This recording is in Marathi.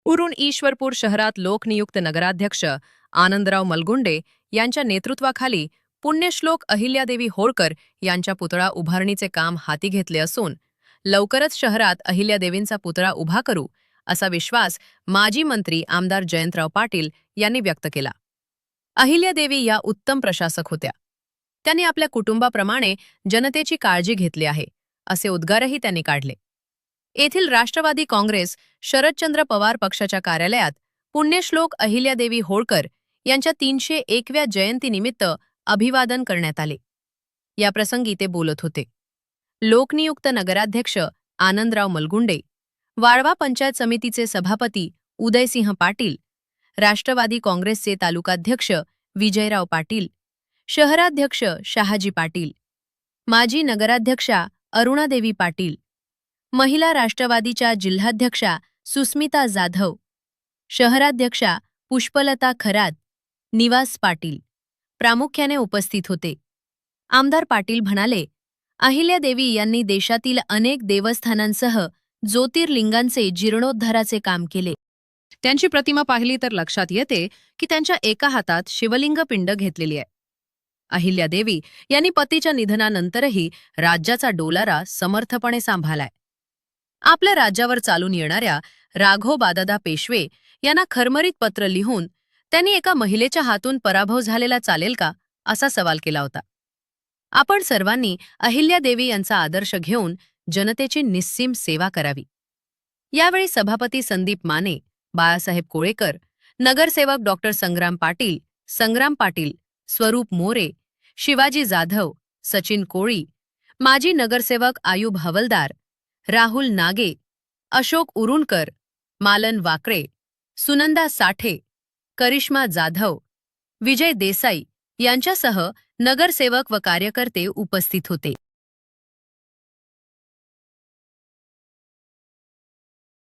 उरून ईश्वरपूर शहरात लोकनियुक्त नगराध्यक्ष आनंदराव मलगुंडे यांच्या नेतृत्वाखाली पुण्यश्लोक अहिल्यादेवी होळकर यांच्या पुतळा उभारणीचे काम हाती घेतले असून लवकरच शहरात अहिल्यादेवींचा पुतळा उभा करू असा विश्वास माजी मंत्री आमदार जयंतराव पाटील यांनी व्यक्त केला। अहिल्यादेवी या उत्तम प्रशासक होत्या। त्यांनी आपल्या कुटुंबाप्रमाणे जनतेची काळजी घेतली आहे असे उद्गारही त्यांनी काढले। येथील राष्ट्रवादी काँग्रेस शरदचंद्र पवार पक्षाच्या कार्यालयात पुण्यश्लोक अहिल्यादेवी होळकर यांच्या 301व्या जयंतीनिमित्त अभिवादन करण्यात आले। याप्रसंगी ते बोलत होते। लोकनियुक्त नगराध्यक्ष आनंदराव मलगुंडे, वाळवा पंचायत समितीचे सभापती उदयसिंह पाटील, राष्ट्रवादी काँग्रेसचे तालुकाध्यक्ष विजयराव पाटील, शहराध्यक्ष शहाजी पाटील, माजी नगराध्यक्षा अरुणादेवी पाटील, महिला राष्ट्रवादीच्या जिल्हाध्यक्षा सुस्मिता जाधव, शहराध्यक्षा पुष्पलता खरात, निवास पाटील प्रामुख्याने उपस्थित होते। आमदार पाटील म्हणाले, अहिल्यादेवी यांनी देशातील अनेक देवस्थानांसह ज्योतिर्लिंगांचे जीर्णोद्धाराचे काम केले। त्यांची प्रतिमा पाहिली तर लक्षात येते की त्यांच्या एका हातात शिवलिंग पिंड घेतलेली आहे। अहिल्यादेवी यांनी पतीच्या निधनानंतरही राज्याचा डोलारा समर्थपणे सांभाळलाय। आपल्या राज्यावर चालून येणाऱ्या राघोबादादा पेशवे यांना खरमरीत पत्र लिहून त्यांनी एका महिलेच्या हातून पराभव झालेला चालेल का असा सवाल केला होता। आपण सर्वांनी अहिल्यादेवी यांचा आदर्श घेऊन जनतेची निस्सीम सेवा करावी। यावेळी सभापती संदीप माने, बाळासाहेब कोळेकर, नगरसेवक डॉक्टर संग्राम पाटील, स्वरूप मोरे, शिवाजी जाधव, सचिन कोळी, माजी नगरसेवक आयुब हवलदार, राहुल नागे, अशोक उरुणकर, मालन वाकळे, सुनंदा साठे, करिश्मा जाधव, विजय देसाई यांच्यासह नगरसेवक व कार्यकर्ते उपस्थित होते।